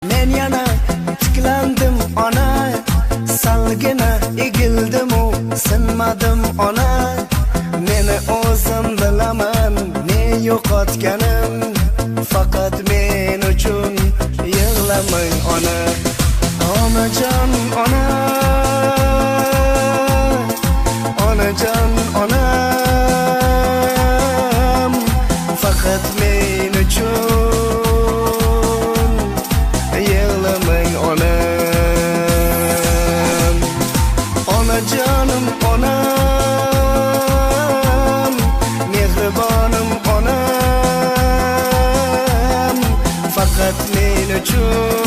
Men yana tiklandim ona, salgina egildim u sinmadim ona. Meni o'zim bilaman ne yo'qotganim, faqat men uchun yig'lamang ona. Onajon ona, onajon onam, faqat men uchun yig'lamang onam. Onajonim onam, mehribonim onam, faqat men uchun